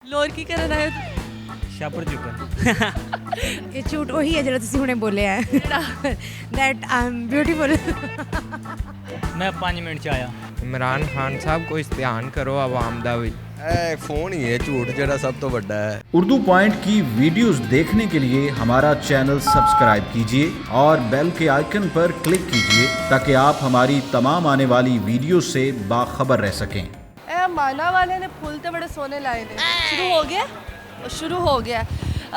ਲੋਰ ਕੀ ਕਰਨ ਆਏ ਹੋ? ਛਾਪਰ ਚੁੱਕਣ। ਇਹ ਝੂਠ ਉਹੀ ਹੈ ਜਿਹੜਾ ਤੁਸੀਂ ਹੁਣੇ ਬੋਲਿਆ ਹੈ ਦੈਟ ਆਈ ਐਮ ਬਿਊਟੀਫੁਲ। ਮੈਂ 5 ਮਿੰਟ ਚ ਆਇਆ। इमरान खान साहब को ध्यान करो आवाम दा भी। फोन ही है झूठ जरा सब तो बड़ा है। उर्दू पॉइंट की वीडियोस देखने के लिए हमारा चैनल सब्सक्राइब कीजिए और बेल के आइकन पर क्लिक कीजिए ताकि आप हमारी तमाम आने वाली वीडियो से बाखबर रह सकें। माना वाले ने फुल तो बड़े सोने लाए ने। शुरू हो गया।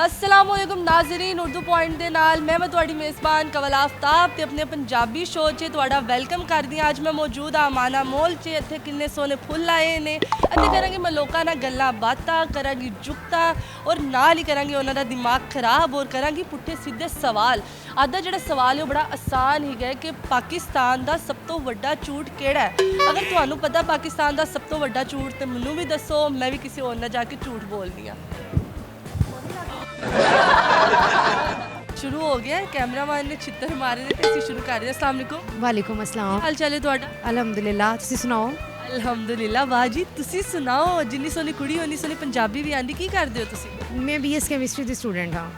अस्सलाम वालेकुम नाज़रीन, उर्दू पॉइंट ਦੇ ਨਾਲ मैं ਤੁਹਾਡੀ ਮੇਜ਼ਬਾਨ ਕਵਲ ਆਫਤਾਬ ਤੇ ਆਪਣੇ ਪੰਜਾਬੀ ਸ਼ੋਅ 'ਚ ਤੁਹਾਡਾ ਵੈਲਕਮ ਕਰਦੀ ਹਾਂ। ਅੱਜ ਮੈਂ ਮੌਜੂਦ ਹਾਂ ਮਾਨਾ ਮੋਲ 'ਚ। ਇੱਥੇ ਕਿੰਨੇ ਸੋਹਣੇ ਫੁੱਲ ਆਏ ਨੇ ਅਤੇ ਕਰਾਂਗੇ ਮੈਂ ਲੋਕਾਂ ਨਾਲ ਗੱਲਾਂ ਬਾਤਾਂ ਕਰਾਂਗੀ, ਜੁਗਤਾਂ ਔਰ ਨਾਲ ਹੀ ਕਰਾਂਗੀ ਉਹਨਾਂ ਦਾ ਦਿਮਾਗ ਖਰਾਬ ਔਰ ਕਰਾਂਗੀ ਪੁੱਠੇ ਸਿੱਧੇ ਸਵਾਲ। ਅੱਜ ਦਾ ਜਿਹੜਾ ਸਵਾਲ ਹੈ ਉਹ ਬੜਾ ਆਸਾਨ ਹੀ ਹੈ ਕਿ ਪਾਕਿਸਤਾਨ ਦਾ ਸਭ ਤੋਂ ਵੱਡਾ ਝੂਠ ਕਿਹੜਾ ਹੈ? ਅਗਰ ਤੁਹਾਨੂੰ ਪਤਾ ਪਾਕਿਸਤਾਨ ਦਾ ਸਭ ਤੋਂ ਵੱਡਾ ਝੂਠ ਤੇ ਮੈਨੂੰ ਵੀ ਦੱਸੋ, ਮੈਂ ਵੀ ਕਿਸੇ ਹੋਰ ਨਾਲ ਜਾ ਕੇ ਝੂਠ ਬੋਲਦੀ ਹਾਂ। शुरू हो गया है, कैमरामैन ने छित्तर मारे ने, ਅਸੀਂ ਸ਼ੁਰੂ ਕਰ ਰਹੇ ਹਾਂ। अस्सलाम वालेकुम। ਵਾਲੇਕੁਮ ਅਸਲਾਮ। ਹਾਲ ਚਾਲ ਹੈ ਤੁਹਾਡਾ? ਅਲਹਮਦੁਲਿਲਾ, ਤੁਸੀਂ ਸੁਣਾਓ? ਅਲਹਮਦੁਲਿਲਾ। ਵਾਹ ਜੀ, ਤੁਸੀਂ ਸੁਣਾਓ। ਜਿੰਨੀ ਸੋਹਣੀ ਕੁੜੀ ਓਨੀ ਸੋਹਣੀ ਪੰਜਾਬੀ ਵੀ ਆਂਦੀ। ਕੀ ਕਰਦੇ ਹੋ ਤੁਸੀਂ? ਮੈਂ BS ਕੈਮਿਸਟਰੀ ਦੀ ਸਟੂਡੈਂਟ ਹਾਂ।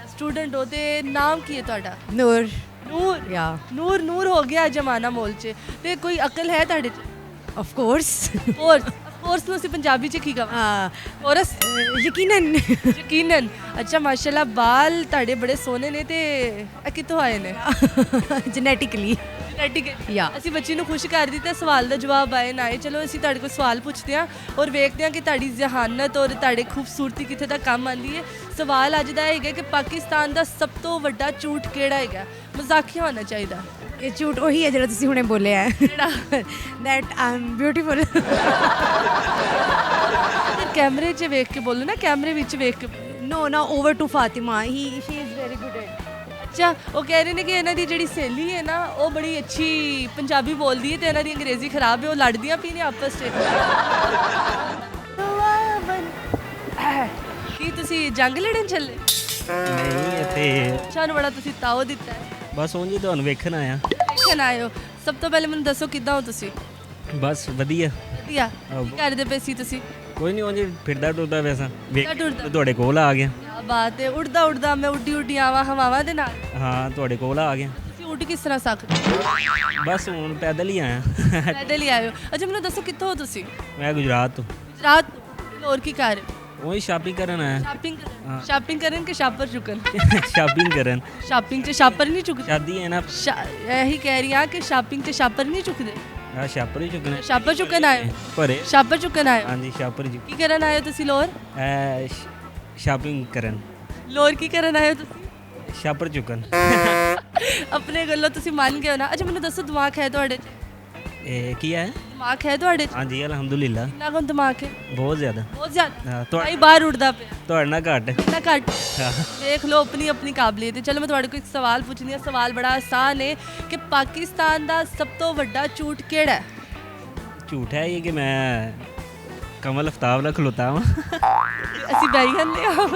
ਸਟੂਡੈਂਟ ਹੋ ਤੇ ਨਾਮ ਕੀ ਹੈ ਤੁਹਾਡਾ? ਨੂਰ। ਨੂਰ। ਯਾ ਨੂਰ ਹੋ ਗਿਆ ਜਮਾਨਾ ਮੋਲ 'ਚ। ਤੇ ਕੋਈ ਅਕਲ ਹੈ ਤੁਹਾਡੇ 'ਚ? Of course. ਕੋਰਸ ਨੂੰ ਅਸੀਂ ਪੰਜਾਬੀ 'ਚ ਕੀ ਕਹਾਂ? ਕੋਰਸ। ਯਕੀਨਨ। ਯਕੀਨਨ। ਅੱਛਾ, ਮਾਸ਼ਾਅੱਲਾ, ਬਾਲ ਤੁਹਾਡੇ ਬੜੇ ਸੋਹਣੇ ਨੇ ਤੇ ਇਹ ਕਿੱਥੋਂ ਆਏ ਨੇ? ਜੈਨੇਟਿਕਲੀ। ਯਾ ਅਸੀਂ ਬੱਚੀ ਨੂੰ ਖੁਸ਼ ਕਰ ਦਿੱਤਾ। ਸਵਾਲ ਦਾ ਜਵਾਬ ਆਏ ਨਾ ਆਏ, ਚਲੋ ਅਸੀਂ ਤੁਹਾਡੇ ਕੋਲ ਸਵਾਲ ਪੁੱਛਦੇ ਹਾਂ ਔਰ ਵੇਖਦੇ ਹਾਂ ਕਿ ਤੁਹਾਡੀ ਜ਼ਹਾਨਤ ਔਰ ਤੁਹਾਡੇ ਖੂਬਸੂਰਤੀ ਕਿੱਥੇ ਤੱਕ ਕੰਮ ਆਉਂਦੀ ਹੈ। ਸਵਾਲ ਅੱਜ ਦਾ ਹੈਗਾ ਕਿ ਪਾਕਿਸਤਾਨ ਦਾ ਸਭ ਤੋਂ ਵੱਡਾ ਝੂਠ ਕਿਹੜਾ ਹੈਗਾ? ਮਜ਼ਾਕੀਆ ਹੋਣਾ ਚਾਹੀਦਾ। ਇਹ ਝੂਠ ਉਹੀ ਹੈ ਜਿਹੜਾ ਤੁਸੀਂ ਹੁਣੇ ਬੋਲਿਆ ਹੈ ਦੈਟ ਆਈ ਐਮ ਬਿਊਟੀਫੁਲ। ਕੈਮਰੇ 'ਚ ਵੇਖ ਕੇ ਬੋਲੋ ਨਾ, ਕੈਮਰੇ ਵਿੱਚ ਵੇਖ ਕੇ। ਨੋ ਨਾ, over to Fatima, she is very good at. ਅੱਛਾ, ਉਹ ਕਹਿ ਰਹੇ ਨੇ ਕਿ ਇਹਨਾਂ ਦੀ ਜਿਹੜੀ ਸਹੇਲੀ ਹੈ ਨਾ ਉਹ ਬੜੀ ਅੱਛੀ ਪੰਜਾਬੀ ਬੋਲਦੀ ਹੈ ਤੇ ਇਹਨਾਂ ਦੀ ਅੰਗਰੇਜ਼ੀ ਖਰਾਬ ਹੈ, ਉਹ ਲੜਦੀਆਂ ਪਈ ਨੇ ਆਪਸ 'ਚ। ਕੀ ਤੁਸੀਂ ਜੰਗ ਲੜਨ ਚੱਲੇ? ਨਹੀਂ ਇੱਥੇ ਸਾਨੂੰ ਬੜਾ ਤੁਸੀਂ ਤਾਓ ਦਿੱਤਾ ਹੈ। ਬਸ ਉਂਝ ਹੀ ਤੁਹਾਨੂੰ ਵੇਖਣ ਆਇਆ। ਵੇਖਣ ਆਏ ਹੋ। ਸਭ ਤੋਂ ਪਹਿਲੇ ਮੈਨੂੰ ਦੱਸੋ ਕਿੱਦਾਂ ਹੋ ਤੁਸੀਂ? ਬਸ ਵਧੀਆ। ਵਧੀਆ। ਕੀ ਕਰਦੇ ਪਏ ਸੀ ਤੁਸੀਂ? ਕੋਈ ਨਹੀਂ, ਉਂਝ ਫਿਰਦਾ ਟੁਰਦਾ ਵੈਸਾ ਵੇਖ ਟੁਰਦਾ। ਤੁਹਾਡੇ ਕੋਲ ਆ ਗਿਆ। ਕਿਆ ਬਾਤ ਹੈ। ਉੱਡਦਾ ਮੈਂ ਉੱਡੀ ਆਵਾਂ ਹਵਾਵਾਂ ਦੇ ਨਾਲ। ਹਾਂ, ਤੁਹਾਡੇ ਕੋਲ ਆ ਗਿਆ। ਤੁਸੀਂ ਉੱਡ ਕਿਸ ਤਰ੍ਹਾਂ ਸਕਦੇ? ਬਸ ਹੁਣ ਪੈਦਲ ਹੀ ਆਇਆ। ਪੈਦਲ ਹੀ ਆਏ ਹੋ। ਅੱਛਾ, ਮੈਨੂੰ ਦੱਸੋ ਕਿੱਥੋਂ ਹੋ ਤੁਸੀਂ? ਮੈਂ ਗੁਜਰਾਤ ਤੋਂ। ਗੁਜਰਾਤ ਤੋਂ। ਹੋਰ ਕੀ ਕਰ ਰਹੇ ਹੋ? ਉਹੀ ਸ਼ਾਪਿੰਗ ਕਰਨ ਆਇਆ। ਸ਼ਾਪਿੰਗ ਕਰਨ ਕਿ ਸ਼ਾਪਰ ਚੁੱਕਣ? ਸ਼ਾਪਿੰਗ ਕਰਨ। ਸ਼ਾਪਿੰਗ 'ਚ ਸ਼ਾਪਰ ਨਹੀਂ ਚੁੱਕਦੇ? ਸ਼ਾਦੀ ਹੈ ਨਾ। ਇਹੀ ਕਹਿ ਰਹੀ ਹਾਂ ਕਿ ਸ਼ਾਪਿੰਗ 'ਚ ਸ਼ਾਪਰ ਨਹੀਂ ਚੁੱਕਦੇ। ਆ ਸ਼ਾਪਰ ਹੀ ਚੁੱਕਣਾ। ਸ਼ਾਪਰ ਚੁੱਕਣ ਆਏ ਹੋ? ਭਰੇ। ਸ਼ਾਪਰ ਚੁੱਕਣ ਆਏ ਹੋ? ਹਾਂਜੀ, ਸ਼ਾਪਰ ਜੀ। ਕੀ ਕਰਨ ਆਏ ਹੋ ਤੁਸੀਂ? ਲੋਰ। ਸ਼ਾਪਿੰਗ ਕਰਨ। ਲੋਰ ਕੀ ਕਰਨ ਆਏ ਹੋ ਤੁਸੀਂ? ਸ਼ਾਪਰ ਚੁੱਕਣ। ਆਪਣੇ ਗੱਲੋਂ ਤੁਸੀਂ ਮੰਨ ਗਏ ਹੋ ਨਾ। ਅੱਛਾ, ਮੈਨੂੰ ਦੱਸੋ ਦਿਮਾਗ ਹੈ ਤੁਹਾਡੇ 'ਚ? ਇਹ ਕੀ ਹੈ? ਦਿਮਾਗ ਹੈ ਤੁਹਾਡੇ 'ਚ? ਹਾਂਜੀ, ਅਲਹਮਦੁਲਿਲਾ। ਕਿੰਨਾ ਕੁ ਦਿਮਾਗ ਹੈ? ਬਹੁਤ ਜ਼ਿਆਦਾ। ਬਹੁਤ ਜ਼ਿਆਦਾ। ਹਾਂ, ਭਾਈ ਬਾਹਰ ਉੱਡਦਾ ਪਿਆ। ਤੁਹਾਡੇ ਨਾਲ ਘੱਟ। ਕਿੰਨਾ ਘੱਟ? ਦੇਖ ਲਓ ਆਪਣੀ ਕਾਬਲੀਅਤ। ਚਲੋ ਮੈਂ ਤੁਹਾਡੇ ਕੋਲ ਇੱਕ ਸਵਾਲ ਪੁੱਛਣੀ ਹੈ। ਸਵਾਲ ਬੜਾ ਆਸਾਨ ਹੈ ਕਿ ਪਾਕਿਸਤਾਨ ਦਾ ਸਭ ਤੋਂ ਵੱਡਾ ਝੂਠ ਕਿਹੜਾ ਹੈ? ਝੂਠ ਹੈ ਇਹ ਕਿ ਮੈਂ ਕਮਲ ਅਫਤਾਬ ਨਾਲ ਖਲੋਤਾ ਹਾਂ। ਅਸੀਂ ਬੈਠ ਜਾਂਦੇ ਹਾਂ।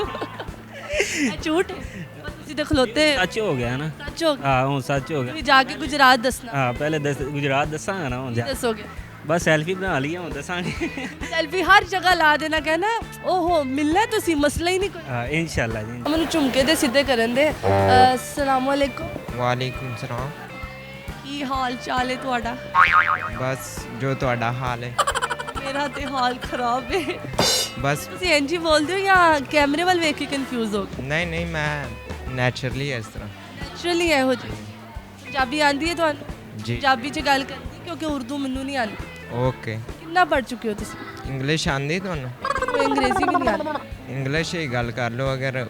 ਇਹ ਝੂਠ ਹੈ। ਬਸ ਤੁਸੀਂ ਤਾਂ ਖਲੋਤੇ। ਸੱਚ ਹੋ ਗਿਆ ਨਾ। ਸੱਚ ਹੋ ਗਿਆ। ਹਾਂ, ਹੁਣ ਸੱਚ ਹੋ ਗਿਆ। ਤੁਸੀਂ ਜਾ ਕੇ ਗੁਜਰਾਤ ਦੱਸਣਾ। ਹਾਂ, ਪਹਿਲੇ ਗੁਜਰਾਤ ਦੱਸਾਂਗਾ ਨਾ। ਹੁਣ ਜਾ ਦੱਸੋਗੇ? ਬਸ ਸੈਲਫੀ ਬਣਾ ਲਈ, ਹੁਣ ਦੱਸਾਂਗੇ। ਸੈਲਫੀ ਹਰ ਜਗ੍ਹਾ ਲਾ ਦੇਣਾ, ਕਹਿਣਾ ਓਹੋ ਮਿਲਣਾ ਤੁਸੀਂ, ਮਸਲਾ ਹੀ ਨਹੀਂ ਕੋਈ। ਹਾਂ, ਇਨਸ਼ਾਅੱਲਾ ਜੀ। ਮੈਨੂੰ ਝੁਮਕੇ ਦੇ ਸਿੱਧੇ ਕਰਨ ਦੇ। ਅਸਲਾਮ ਵਾਲੇਕੁਮ। वालेकुम सलाम। ਕੀ ਹਾਲ ਚਾਲ ਹੈ ਤੁਹਾਡਾ? बस जो ਤੁਹਾਡਾ ਹਾਲ ਹੈ। ਮੇਰਾ ਤੇ ਹਾਲ ਖਰਾਬ ਹੈ। ਬਸ ਤੁਸੀਂ ਇੰਝ ਹੀ ਬੋਲਦੇ ਹੋ ਜਾਂ ਕੈਮਰੇ ਵੱਲ ਵੇਖ ਕੇ ਕਨਫਿਊਜ਼ ਹੋ ਗਏ? ਨਹੀਂ ਮੈਂ ਨੈਚੁਰਲੀ ਇਸ ਤਰ੍ਹਾਂ। ਨੈਚੁਰਲੀ ਇਹੋ ਜਿਹੀ। ਪੰਜਾਬੀ ਆਂਦੀ ਹੈ ਤੁਹਾਨੂੰ? ਜੀ। ਪੰਜਾਬੀ 'ਚ ਗੱਲ ਕਰਨੀ ਕਿਉਂਕਿ ਉਰਦੂ ਮੈਨੂੰ ਨਹੀਂ ਆਉਂਦੀ। ਓਕੇ। ਕਿੰਨਾ ਪੜ੍ਹ ਚੁੱਕੇ ਹੋ ਤੁਸੀਂ? ਇੰਗਲਿਸ਼ ਆਂਦੀ ਤੁਹਾਨੂੰ? ਕੋਈ ਅੰਗਰੇਜ਼ੀ ਵੀ ਨਹੀਂ ਆਉਂਦੀ। ਇੰਗਲਿਸ਼ ਹੀ ਗੱਲ ਕਰ ਲਓ ਅਗਰ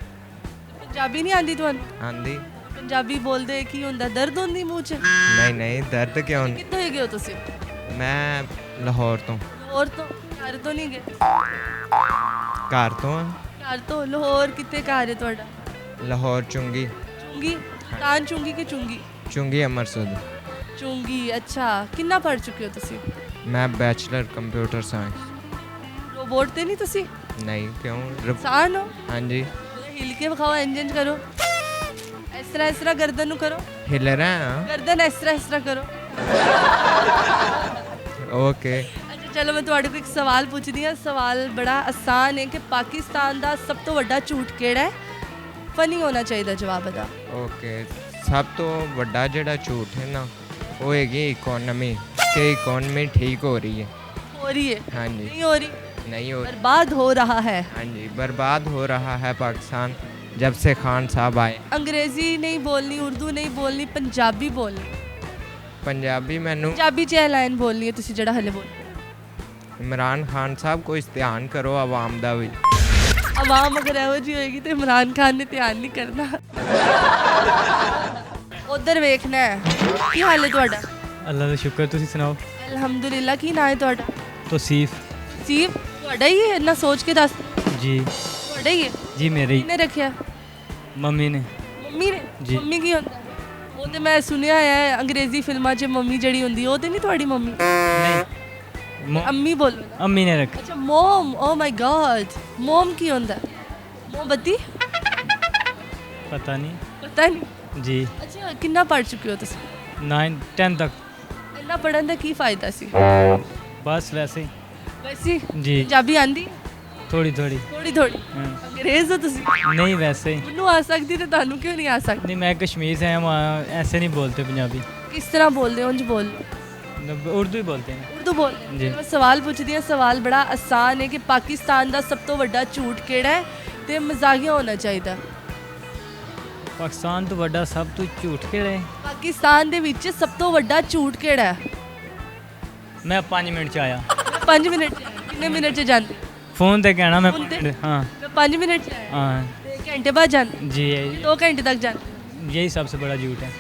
ਪੰਜਾਬੀ ਨਹੀਂ ਆਉਂਦੀ ਤੁਹਾਨੂੰ? ਆਂਦੀ। ਪੰਜਾਬੀ ਬੋਲਦੇ ਕੀ ਹੁੰਦਾ? ਦਰਦ ਹੁੰਦੀ ਮੂੰਹ 'ਚ? ਨਹੀਂ ਦਰਦ ਕਿਉਂ? ਕਿੱਥੋਂ ਹੈਗੇ ਹੋ ਤੁਸੀਂ? ਮੈਂ ਲਾਹੌਰ ਤੋਂ। ਲਾਹੌਰ ਤੋਂ? ਘਰ ਤੋਂ ਨਹੀਂ ਗਏ? ਘਰ ਤੋਂ ਹਾਂ। ਘਰ ਤੋਂ। ਲਾਹੌਰ ਕਿੱਥੇ ਘਰ ਹੈ ਤੁਹਾਡਾ? ਲਾਹੌਰ ਚੁੰਗੀ। ਚੁੰਗੀ? ਤਾਂ ਚੁੰਗੀ ਕਿ ਚੁੰਗੀ? ਚੁੰਗੀ ਅੰਮ੍ਰਿਤਸਰ। ਚੁੰਗੀ। ਅੱਛਾ, ਕਿੰਨਾ ਪੜ੍ਹ ਚੁੱਕੇ ਹੋ ਤੁਸੀਂ? ਮੈਂ ਬੈਚਲਰ ਕੰਪਿਊਟਰ ਸਾਇੰਸ। ਰੋਬੋਟ ਤੇ ਨਹੀਂ ਤੁਸੀਂ? ਨਹੀਂ ਕਿਉਂ? ਇਨਸਾਨ ਹੋ? ਹਾਂਜੀ। ਹਿਲ ਕੇ ਵਿਖਾਓ, ਇੰਜ ਕਰੋ। ਇਸ ਤਰ੍ਹਾਂ ਗਰਦਨ ਨੂੰ ਕਰੋ। ਹਿਲ ਰਿਹਾ ਹਾਂ। ਗਰਦਨ ਇਸ ਤਰ੍ਹਾਂ ਕਰੋ। ਓਕੇ। ਅੱਛਾ ਚਲੋ ਮੈਂ ਤੁਹਾਡੇ ਕੋਲ ਇੱਕ ਸਵਾਲ ਪੁੱਛਦੀ ਹਾਂ। ਸਵਾਲ ਬੜਾ ਆਸਾਨ ਹੈ ਕਿ ਪਾਕਿਸਤਾਨ ਦਾ ਸਭ ਤੋਂ ਵੱਡਾ ਝੂਠ ਕਿਹੜਾ ਹੈ? ਫਨੀ ਹੋਣਾ ਚਾਹੀਦਾ ਜਵਾਬ ਇਹਦਾ। ਓਕੇ, ਸਭ ਤੋਂ ਵੱਡਾ ਜਿਹੜਾ ਝੂਠ ਹੈ ਨਾ ਉਹ ਹੈਗੀ ਇਕਨੋਮੀ, ਕਿ ਇਕਨੋਮੀ ਠੀਕ ਹੋ ਰਹੀ ਹੈ। ਹੋ ਰਹੀ ਹੈ? ਹਾਂਜੀ, नहीं हो रही, नहीं हो बर्बाद हो रहा है। हाँ जी, बर्बाद हो रहा है पाकिस्तान जब से खान साहब आए। अंग्रेजी नहीं बोलनी, उर्दू नहीं बोलनी, पंजाबी बोलनी। पंजाबी मैनू पंजाबी च लाइन बोलनी है तुसी जड़ा हले बोल। इमरान खान साहब को ध्यान करो आवाम दा भी। आवाम अगर ਇਹੋ ਜਿਹੀ ਹੋਏਗੀ ਤੇ ਇਮਰਾਨ ਖਾਨ ਨੇ ਧਿਆਨ ਨਹੀਂ ਕਰਨਾ। ਉਧਰ ਵੇਖਣਾ ਹੈ। ਕੀ ਹਾਲ ਹੈ ਤੁਹਾਡਾ? ਅੱਲਾ ਦਾ ਸ਼ੁਕਰ, ਤੁਸੀਂ ਸੁਣਾਓ। ਅਲਹਮਦੁਲਿਲਾ। ਕੀ ਨਾਂ ਹੈ ਤੁਹਾਡਾ? ਤੋਸੀਫ ਸੀਫ ਤੁਹਾਡਾ ਹੀ ਹੈ? ਇੰਨਾ ਸੋਚ ਕੇ ਦੱਸ। ਜੀ। ਤੁਹਾਡਾ ਹੀ ਹੈ? ਜੀ ਮੇਰੇ ਹੀ ਕਿਹਨੇ ਰੱਖਿਆ? ਮੰਮੀ ਨੇ। ਮੰਮੀ ਨੇ? ਜੀ। ਮੰਮੀ ਕੀ ਹੁੰਦਾ? ਉਹ ਤੇ ਮੈਂ ਸੁਣਿਆ ਹੈ ਅੰਗਰੇਜ਼ੀ ਫਿਲਮਾਂ 'ਚ ਮੰਮੀ ਜਿਹੜੀ ਹੁੰਦੀ ਉਹ ਤੇ ਨਹੀਂ ਤੁਹਾਡੀ ਮੰਮੀ? ਨਹੀਂ ਅੰਮੀ ਬੋਲੋ ਨਾ। ਅੰਮੀ ਨੇ ਰੱਖੀ। ਅੱਛਾ ਮੋਮ। ਓ ਮਾਈ ਗॉड, ਮੋਮ ਕੀ ਹੁੰਦਾ? ਮੋਮਬੱਤੀ? ਪਤਾ ਨਹੀਂ। ਪਤਾ ਨਹੀਂ। ਜੀ। ਅੱਛਾ ਕਿੰਨਾ ਪੜ੍ਹ ਚੁੱਕੇ ਹੋ ਤੁਸੀਂ? 9 10 ਤੱਕ। ਇੰਨਾ ਪੜ੍ਹਨ ਦਾ ਕੀ ਫਾਇਦਾ ਸੀ? ਬਸ ਵੈਸੇ ਹੀ। ਵੈਸੇ ਹੀ? ਜੀ। ਪੰਜਾਬੀ ਆਂਦੀ? ਥੋੜੀ ਥੋੜੀ। ਥੋੜੀ ਥੋੜੀ। ਅੰਗਰੇਜ਼ ਹੋ ਤੁਸੀਂ? ਨਹੀਂ ਵੈਸੇ ਹੀ। ਮੈਨੂੰ ਆ ਸਕਦੀ ਤੇ ਤੁਹਾਨੂੰ ਕਿਉਂ ਨਹੀਂ ਆ ਸਕਦੀ? नहीं मैं कश्मीर से हैं, वहाँ ऐसे नहीं बोलते पंजाबी, ਕਿਸ ਤਰ੍ਹਾਂ ਬੋਲਦੇ ਹੋ? ਉਂਝ ਬੋਲ ਲਓ। उर्दू ही बोलते हैं। ਉਰਦੂ ਬੋਲਦੇ ਹੋ? ਜੀ। ਮੈਂ ਸਵਾਲ ਪੁੱਛਦੀ ਹਾਂ। ਸਵਾਲ ਬੜਾ ਆਸਾਨ ਹੈ ਕਿ ਪਾਕਿਸਤਾਨ ਦਾ ਸਭ ਤੋਂ ਵੱਡਾ ਝੂਠ ਕਿਹੜਾ ਹੈ ਤੇ ਮਜ਼ਾਕੀਆ ਹੋਣਾ ਚਾਹੀਦਾ। पाकिस्तान तो बड़ा सब तो झूठ के रहे। ਪਾਕਿਸਤਾਨ ਦੇ ਵਿੱਚ ਸਭ ਤੋਂ ਵੱਡਾ ਝੂਠ ਕਿਹੜਾ ਹੈ? मैं 5 मिनट च आया। 5 ਮਿੰਟ 'ਚ? ਕਿੰਨੇ ਮਿੰਟ 'ਚ ਜਾਂਦੇ? फ़ोन ते कहना मैं फोन ते? 5 मिनट। हाँ ਮੈਂ 5 ਮਿੰਟ 'ਚ ਆਇਆ हाँ ਤੇ ਘੰਟੇ ਬਾਅਦ ਜਾਂਦੇ? जी, 2 ਘੰਟੇ ਤੱਕ ਜਾਂਦੇ? यही सबसे बड़ा झूठ है।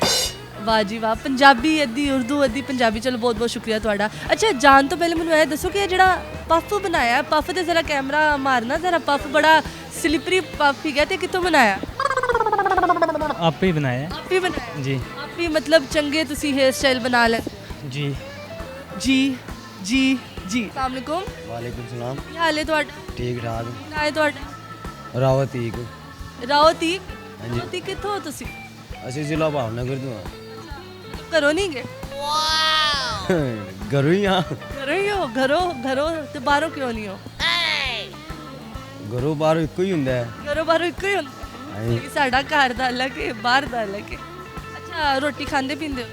ਵਾਹ ਜੀ ਵਾਹ। ਪੰਜਾਬੀ ਅੱਧੀ ਉਰਦੂ ਅੱਧੀ ਪੰਜਾਬੀ। ਚਲੋ ਬਹੁਤ ਬਹੁਤ ਸ਼ੁਕਰੀਆ ਤੁਹਾਡਾ। ਅੱਛਾ ਜਾਣ ਤੋਂ ਪਹਿਲੇ ਮੈਨੂੰ ਇਹ ਦੱਸੋ ਕਿ ਇਹ ਜਿਹੜਾ ਪਫ ਬਣਾਇਆ, ਪਫ ਤੇ ਜ਼ਰਾ ਕੈਮਰਾ ਮਾਰਨਾ ਜ਼ਰਾ। ਪਫ ਬੜਾ ਸਲਿਪਰੀ ਪਫ ਹੀ ਹੈ ਤੇ ਕਿੱਥੋਂ ਬਣਾਇਆ? आप ही बनाया है। ਆਪ ਹੀ ਬਣਾਇਆ? जी ਆਪ ਹੀ ਮਤਲਬ ਚੰਗੇ ਤੁਸੀਂ ਹੇਅਰ ਸਟਾਈਲ ਬਣਾ ਲੈ। जी। ਜੀ ਜੀ ਜੀ। ਅਸਲਾਮ ਵਾਲੇਕੁਮ। ਵਾਲੇਕੁਮ ਸਲਾਮ। ਕੀ ਹਾਲ ਹੈ ਤੁਹਾਡਾ? ਠੀਕ ਠਾਕ। ਕੀ ਨਾਂ ਹੈ ਤੁਹਾਡਾ? ਰਾਵਤੀਕ। ਰਾਓਤੀਕ? ਹਾਂਜੀ। ਰਾਓਤੀਕ ਕਿੱਥੋਂ ਹੋ ਤੁਸੀਂ? ਅਸੀਂ ਜ਼ਿਲ੍ਹਾ ਭਾਵਨਗਰ ਤੋਂ ਘਰੋਂ ਨਹੀਂ ਗਏ? ਹਾਂ। ਘਰੋਂ ਹੀ ਆ। ਘਰੋਂ ਹੀ ਹੋ? ਘਰੋਂ ਤੇ ਬਾਹਰੋਂ ਕਿਉਂ ਨਹੀਂ ਹੋ? ਘਰੋਂ ਬਾਹਰੋਂ ਇੱਕੋ ਹੀ ਹੁੰਦਾ ਹੈ। ਘਰੋਂ ਬਾਹਰੋਂ ਇੱਕੋ ਹੀ ਹੁੰਦਾ? ਹਾਂਜੀ। ਕਿ ਸਾਡਾ ਘਰ ਦਾ ਅਲੱਗ ਹੈ, ਬਾਹਰ ਦਾ ਅਲੱਗ ਹੈ। ਅੱਛਾ ਰੋਟੀ ਖਾਂਦੇ ਪੀਂਦੇ ਹੋ?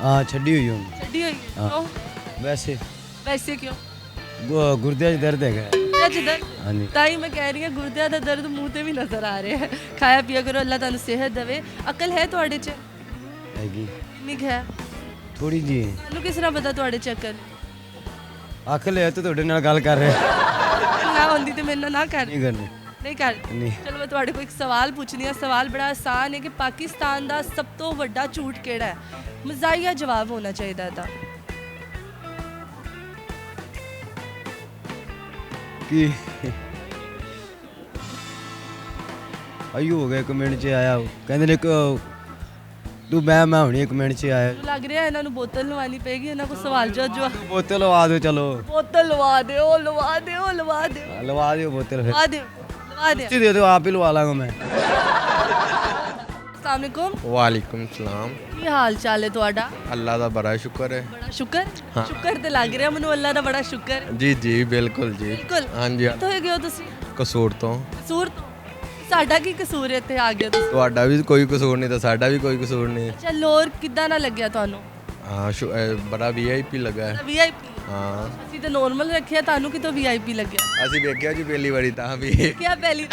ਹਾਂ ਛੱਡੀ ਹੋਈ ਹੁਣ। ਛੱਡੀ ਹੋਈ ਹੈ? ਹਾਂ। ਕਿਉਂ? ਵੈਸੇ ਵੈਸੇ ਕਿਉਂ? ਗੁਰਦਿਆਂ 'ਚ ਦਰਦ ਹੈਗਾ। ਗੁਰਦਿਆਂ 'ਚ ਦਰਦ? ਹਾਂਜੀ। ਤਾਂ ਹੀ ਮੈਂ ਕਹਿ ਰਹੀ ਹਾਂ ਗੁਰਦਿਆਂ ਦਾ ਦਰਦ ਮੂੰਹ ਤੇ ਵੀ ਨਜ਼ਰ ਆ ਰਿਹਾ ਹੈ। ਖਾਇਆ ਪੀਆ ਕਰੋ, ਅੱਲਾ ਤੁਹਾਨੂੰ ਸਿਹਤ ਦੇਵੇ। ਅਕਲ ਹੈ ਤੁਹਾਡੇ 'ਚ? ਹੈਗੀ ਕਿੰਨੀ ਕੁ ਹੈ? ਥੋੜੀ ਜੀ। ਤੁਹਾਨੂੰ ਕਿਸ ਤਰ੍ਹਾਂ ਪਤਾ ਤੁਹਾਡੇ 'ਚ ਅਕਲ? ਅੱਖ ਲਿਆ ਤੇ ਤੁਹਾਡੇ ਨਾਲ ਗੱਲ ਕਰ ਰਿਹਾ। ਨਾ ਹੁੰਦੀ ਤੇ ਮੇਰੇ ਨਾਲ ਨਾ ਕਰ। ਨਹੀਂ ਕਰਨੀ। ਨਹੀਂ ਕਰ। ਨਹੀਂ। ਚਲੋ ਮੈਂ ਤੁਹਾਡੇ ਕੋਲ ਇੱਕ ਸਵਾਲ ਪੁੱਛਦੀ ਹਾਂ। ਸਵਾਲ ਬੜਾ ਆਸਾਨ ਹੈ ਕਿ ਪਾਕਿਸਤਾਨ ਦਾ ਸਭ ਤੋਂ ਵੱਡਾ ਝੂਠ ਕਿਹੜਾ ਹੈ? ਮਜ਼ਾਹੀਆ ਜਵਾਬ ਹੋਣਾ ਚਾਹੀਦਾ ਇਹਦਾ। ਕੀ ਆਯੂ ਹੋ ਗਿਆ, ਇੱਕ ਮਿੰਟ 'ਚ ਆਇਆ। ਕਹਿੰਦੇ ਨੇ ਤੂੰ ਮੈਂ ਹੁਣੀ 1 ਮਿੰਟ 'ਚ ਆਇਆ। ਮੈਨੂੰ ਲੱਗ ਰਿਹਾ ਇਹਨਾਂ ਨੂੰ ਬੋਤਲ ਲਵਾਉਣੀ ਪਏਗੀ। ਇਹਨਾਂ ਕੋਲ ਸਵਾਲ ਜਵਾਬ। ਬੋਤਲ ਲਵਾ ਦਿਓ। ਚਲੋ ਬੋਤਲ ਲਵਾ ਦਿਓ, ਲਵਾ ਦਿਓ, ਲਵਾ ਦਿਓ, ਲਵਾ ਦਿਓ ਬੋਤਲ। ਫਿਰ ਲਵਾ ਦਿਓ, ਲਵਾ ਦਿਓ। ਤੁਸੀਂ ਦੇ ਦਿਓ, ਆਪ ਹੀ ਲਵਾ ਲਾਂਗਾ ਮੈਂ। अस्सलाम वालेकुम। ਵਾਲੇਕੁਮ ਸਲਾਮ। ਕੀ ਹਾਲ ਚਾਲ ਹੈ ਤੁਹਾਡਾ? ਅੱਲਾ ਦਾ ਬੜਾ ਸ਼ੁਕਰ ਹੈ। ਬੜਾ ਸ਼ੁਕਰ? ਹਾਂ। ਸ਼ੁਕਰ ਤੇ ਲੱਗ ਰਿਹਾ ਮੈਨੂੰ ਅੱਲਾ ਦਾ ਬੜਾ ਸ਼ੁਕਰ ਹੈ। ਜੀ ਜੀ ਬਿਲਕੁਲ ਜੀ। ਬਿਲਕੁਲ। ਹਾਂਜੀ ਕਿੱਥੋਂ ਹੈਗੇ ਹੋ ਤੁਸੀਂ? ਕਸੂਰ ਤੋਂ। ਕਸੂਰ ਤੋਂ? ਸਾਡਾ ਕੀ ਕਸੂਰ ਹੈ ਇੱਥੇ ਆ ਗਏ ਤੁਸੀਂ? ਤੁਹਾਡਾ ਵੀ ਕੋਈ ਕਸੂਰ ਨਹੀਂ ਤਾਂ ਸਾਡਾ ਵੀ ਕੋਈ ਕਸੂਰ ਨਹੀਂ। ਅੱਛਾ ਲੋਰ ਕਿੱਦਾਂ ਨਾ ਲੱਗਿਆ ਤੁਹਾਨੂੰ? ਹਾਂ ਬੜਾ ਵੀਆਈਪੀ ਲੱਗਾ ਹੈ। ਵੀਆਈਪੀ? ਹਾਂ ਅਸੀਂ ਤਾਂ ਨਾਰਮਲ ਰੱਖਿਆ, ਤੁਹਾਨੂੰ ਕਿਤੋਂ ਵੀਆਈਪੀ ਲੱਗਿਆ? ਅਸੀਂ ਵੇਖਿਆ ਜੀ ਪਹਿਲੀ ਵਾਰੀ ਤਾਂ ਵੀ। ਕਿਆ ਪਹਿਲੀ?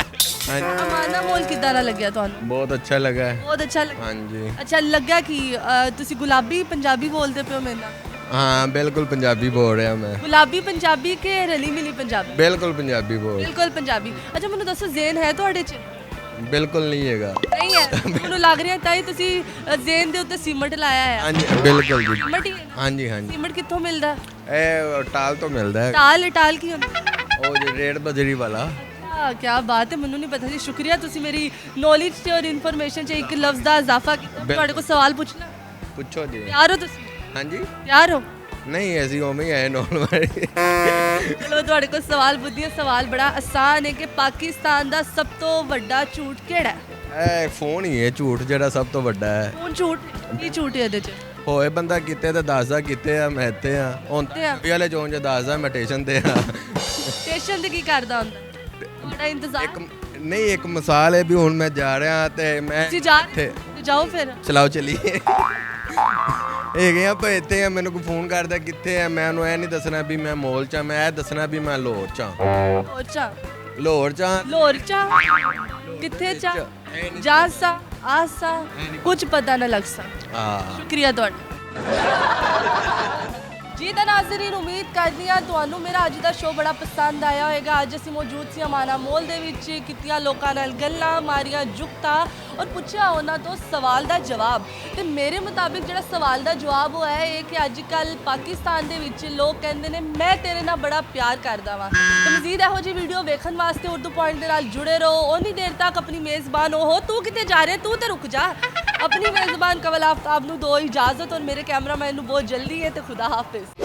ਹਾਂਜੀ ਅਮਾਨਾ ਮੋਲ ਕਿੱਦਾਂ ਦਾ ਲੱਗਿਆ ਤੁਹਾਨੂੰ? ਬਹੁਤ ਅੱਛਾ ਲੱਗਾ ਹੈ। ਬਹੁਤ ਅੱਛਾ ਲੱਗਾ। ਹਾਂਜੀ ਅੱਛਾ ਲੱਗਾ ਕਿ ਤੁਸੀਂ ਗੁਲਾਬੀ ਪੰਜਾਬੀ ਬੋਲਦੇ ਪਿਓ ਮੇਰੇ ਨਾਲ? ਹਾਂ ਬਿਲਕੁਲ ਪੰਜਾਬੀ ਬੋਲ ਰਿਹਾ ਮੈਂ। ਗੁਲਾਬੀ ਪੰਜਾਬੀ ਕਿ ਰਲੀ ਮਿਲੀ ਪੰਜਾਬੀ? ਬਿਲਕੁਲ ਪੰਜਾਬੀ ਬੋਲ। ਬਿਲਕੁਲ ਪੰਜਾਬੀ। ਅੱਛਾ ਮੈਨੂੰ ਦੱਸੋ ਜ਼ੇਨ ਹੈ ਤੁਹਾਡੇ 'ਚ? ਬਿਲਕੁਲ ਨਹੀਂ ਹੈਗਾ। ਨਹੀਂ ਹੈ? ਮੈਨੂੰ ਲੱਗ ਰਿਹਾ ਤਾਂ ਹੀ ਤੁਸੀਂ ਜ਼ੇਨ ਦੇ ਉੱਤੇ ਸੀਮਟ ਲਾਇਆ ਹੈ। ਹਾਂਜੀ ਬਿਲਕੁਲ ਜੀ। ਸੀਮਟ ਹੀ ਹੈ ਨਾ? ਹਾਂਜੀ ਹਾਂਜੀ ਸੀਮਟ ਕਿੱਥੋਂ ਮਿਲਦਾ? ਇਹ ਟਾਲ ਤੋਂ ਮਿਲਦਾ ਹੈ। ਟਾਲ ਕੀ ਹੁੰਦਾ? ਉਹ ਜੀ ਰੇਡ ਬਜਰੀ ਵਾਲਾ। ਕੀ ਬਾਤ ਹੈ, ਮੈਨੂੰ ਨਹੀਂ ਪਤਾ ਸੀ। ਸ਼ੁਕਰੀਆ ਤੁਸੀਂ ਮੇਰੀ ਨੌਲੇਜ 'ਚ ਔਰ ਇਨਫੋਰਮੇਸ਼ਨ 'ਚ ਇੱਕ ਲਫ਼ਜ਼ ਦਾ ਇਜ਼ਾਫਾ ਕੀਤਾ। ਤੁਹਾਡੇ ਕੋਲ ਸਵਾਲ ਪੁੱਛਣਾ? ਪੁੱਛੋ ਜੀ। ਤਿਆਰ ਹੋ ਤੁਸੀਂ? ਹਾਂਜੀ ਤਿਆਰ ਹੋ? ਨਹੀਂ ਅਸੀਂ ਉਵੇਂ ਹੀ ਆਏ ਨੋਰਮਲ। ਚਲੋ ਤੁਹਾਡੇ ਕੋਲ ਸਵਾਲ ਪੁੱਛਦੀ ਹਾਂ। ਸਵਾਲ ਬੜਾ ਆਸਾਨ ਹੈ ਕਿ ਪਾਕਿਸਤਾਨ ਦਾ ਸਭ ਤੋਂ ਵੱਡਾ ਝੂਠ ਕਿਹੜਾ ਹੈ? ਇਹ ਫੋਨ ਹੀ ਹੈ ਝੂਠ ਜਿਹੜਾ ਸਭ ਤੋਂ ਵੱਡਾ ਹੈ। ਕੌਣ ਝੂਠ? ਕੀ ਝੂਠ ਹੈ ਇਹਦੇ 'ਚ? ਹੋਏ ਬੰਦਾ ਕਿਤੇ ਤੇ ਦੱਸਦਾ ਕਿਤੇ ਆ ਮੈਂ ਇੱਥੇ ਆ ਹੁਣ ਕਿੱਥੇ ਆ? ਇਹ ਵਾਲੇ ਚੋਣ ਚ ਦੱਸਦਾ ਮੈਂ ਸਟੇਸ਼ਨ ਤੇ ਆ ਸਟੇਸ਼ਨ ਤੇ ਕੀ ਕਰਦਾ ਹੁੰਦਾ ਤੁਹਾਡਾ ਇੰਤਜ਼ਾਰ ਇੱਕ ਨਹੀਂ ਇੱਕ ਮਿਸਾਲ ਹੈ ਵੀ ਹੁਣ ਮੈਂ ਜਾ ਰਿਹਾ ਤੇ ਮੈਂ ਤੁਸੀਂ ਜਾ ਇੱਥੇ ਤੇ ਜਾਓ ਫਿਰ ਚਲਾਓ ਚਲੀਏ ਹੈਗੇ ਆ ਭਾਈ ਇੱਥੇ ਆ ਮੈਨੂੰ ਕੋਈ ਫੋਨ ਕਰਦਾ ਕਿੱਥੇ ਆ ਮੈਂ ਉਹਨੂੰ ਇਹ ਨਹੀਂ ਦੱਸਣਾ ਵੀ ਮੈਂ ਮੋਲ ਚ ਆ ਮੈਂ ਇਹ ਦੱਸਣਾ ਵੀ ਮੈਂ ਲਾਹੌਰ ਚ ਆ ਅੱਛਾ ਲਾਹੌਰ ਚ ਆ ਲੋਰ ਚਾ ਕਿੱਥੇ ਚਾ ਜਾਸਾ ਆਸਾ ਕੁਝ ਪਤਾ ਨਾ ਲੱਗ ਸਾ ਹਾਂ ਸ਼ੁਕਰੀਆ ਤੁਹਾਡਾ ਜੀ ਤਾਂ ਨਾਜ਼ਰੀਨ ਉਮੀਦ ਕਰਦੀ ਹਾਂ ਤੁਹਾਨੂੰ ਮੇਰਾ ਅੱਜ ਦਾ ਸ਼ੋਅ ਬੜਾ ਪਸੰਦ ਆਇਆ ਹੋਵੇਗਾ। ਅੱਜ ਅਸੀਂ ਮੌਜੂਦ ਸੀ ਅਮਾਨਾ ਮੋਲ ਦੇ ਵਿੱਚ, ਕੀਤੀਆਂ ਲੋਕਾਂ ਨਾਲ ਗੱਲਾਂ ਮਾਰੀਆਂ ਜੁਗਤਾਂ ਔਰ ਪੁੱਛਿਆ ਉਹਨਾਂ ਤੋਂ ਸਵਾਲ ਦਾ ਜਵਾਬ। ਤੇ ਮੇਰੇ ਮੁਤਾਬਿਕ ਜਿਹੜਾ ਸਵਾਲ ਦਾ ਜਵਾਬ ਉਹ ਹੈ ਇਹ ਕਿ ਅੱਜ ਕੱਲ ਪਾਕਿਸਤਾਨ ਦੇ ਵਿੱਚ ਲੋਕ ਕਹਿੰਦੇ ਨੇ ਮੈਂ ਤੇਰੇ ਨਾਲ ਬੜਾ ਪਿਆਰ ਕਰਦਾ ਵਾਂ। ਤੇ ਮਜ਼ੀਦ ਇਹੋ ਜਿਹੀ ਵੀਡੀਓ ਵੇਖਣ ਵਾਸਤੇ ਉਰਦੂ ਪੁਆਇੰਟ ਦੇ ਨਾਲ ਜੁੜੇ ਰਹੋ। ਉਨੀ ਦੇਰ ਤੱਕ ਆਪਣੀ ਮੇਜ਼ਬਾਨ ਉਹ ਤੂੰ ਕਿਤੇ ਜਾ ਰਿਹਾ ਤੂੰ ਤੇ ਰੁਕ ਜਾ। ਆਪਣੀ ਮੇਜ਼ਬਾਨ ਕਵਲ ਆਫਤਾਬ ਨੂੰ ਦੋ ਇਜਾਜ਼ਤ ਔਰ ਮੇਰੇ ਕੈਮਰਾਮੈਨ ਨੂੰ ਬਹੁਤ ਜਲਦੀ ਹੈ ਤੇ ਖੁਦਾ ਹਾਫਿਜ਼।